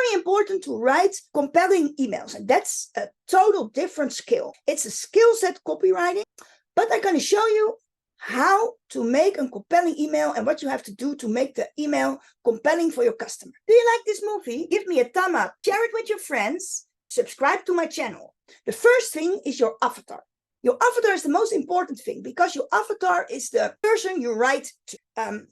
very important to write compelling emails. And that's a total different skill. It's a skill set, copywriting. But I'm going to show you how to make a compelling email and what you have to do to make the email compelling for your customer. Do you like this movie? Give me a thumb up. Share it with your friends. Subscribe to my channel. The first thing is your avatar. Your avatar is the most important thing because your avatar is the person you write to.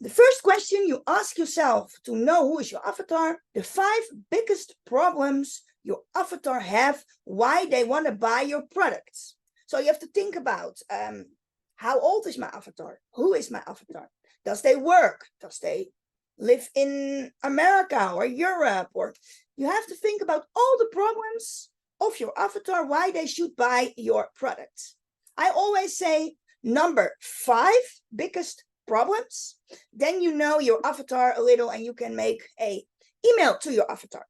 The first question you ask yourself to know who is your avatar, the 5 biggest problems your avatar have, why they want to buy your products. So you have to think about how old is my avatar? Who is my avatar? Does they work? Does they live in America or Europe? Or you have to think about all the problems of your avatar, why they should buy your product. I always say number 5 biggest problems. Then you know your avatar a little and you can make an email to your avatar.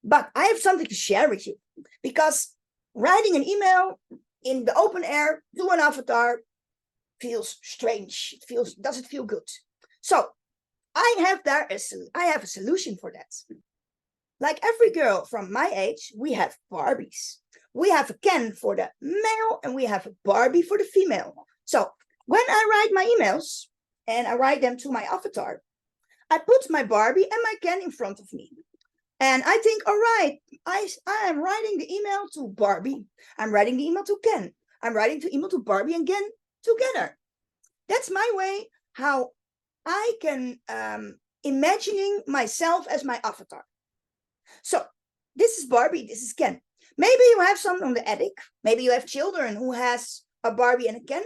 But I have something to share with you because writing an email in the open air to an avatar feels strange. Does it feel good? So I have a solution for that. Like every girl from my age, we have Barbies. We have a Ken for the male and we have a Barbie for the female. So when I write my emails and I write them to my avatar, I put my Barbie and my Ken in front of me. And I think, all right, I am writing the email to Barbie. I'm writing the email to Ken. I'm writing the email to Barbie and Ken together. That's my way how I can imagining myself as my avatar. So this is Barbie, this is Ken. Maybe you have someone on the attic. Maybe you have children who has a Barbie and a Ken.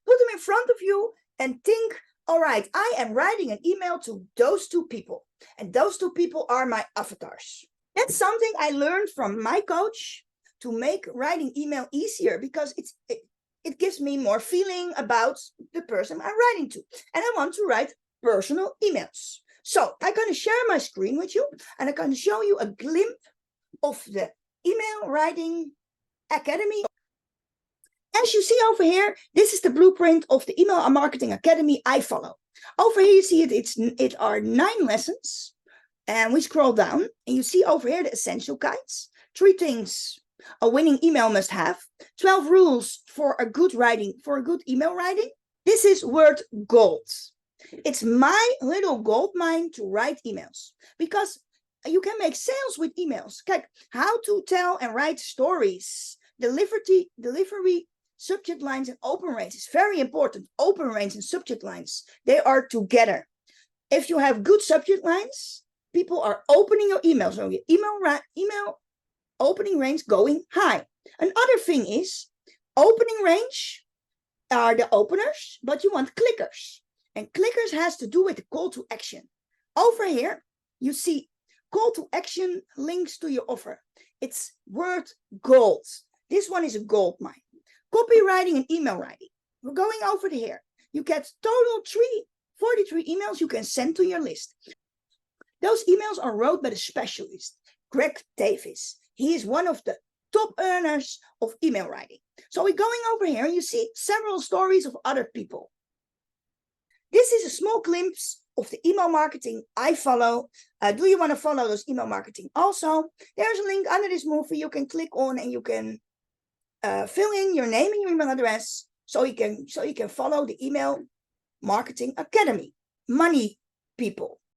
Put them in front of you and think, all right, I am writing an email to those 2 people. And those 2 people are my avatars. That's something I learned from my coach to make writing email easier because it gives me more feeling about the person I'm writing to. And I want to write personal emails. So I'm going to share my screen with you and I'm going to show you a glimpse of the Email Writing Academy. As you see over here, this is the blueprint of the Email Marketing Academy I follow. Over here you see it are 9 lessons and we scroll down and you see over here the essential guides, 3 things a winning email must have, 12 rules for a good email writing. This is word gold. It's my little gold mine to write emails because you can make sales with emails. Like how to tell and write stories, delivery, subject lines and open range is very important. Open range and subject lines, they are together. If you have good subject lines, people are opening your emails. So your email opening range going high. Another thing is opening range are the openers, but you want clickers. And clickers has to do with the call to action. Over here, you see call to action links to your offer. It's word gold. This one is a gold mine. Copywriting and email writing. We're going over here. You get total 43 emails you can send to your list. Those emails are wrote by the specialist, Greg Davis. He is one of the top earners of email writing. So we're going over here and you see several stories of other people. This is a small glimpse of the email marketing I follow. Do you want to follow those email marketing also? There's a link under this movie you can click on and you can fill in your name and your email address so you can follow the Email Marketing Academy. Money people.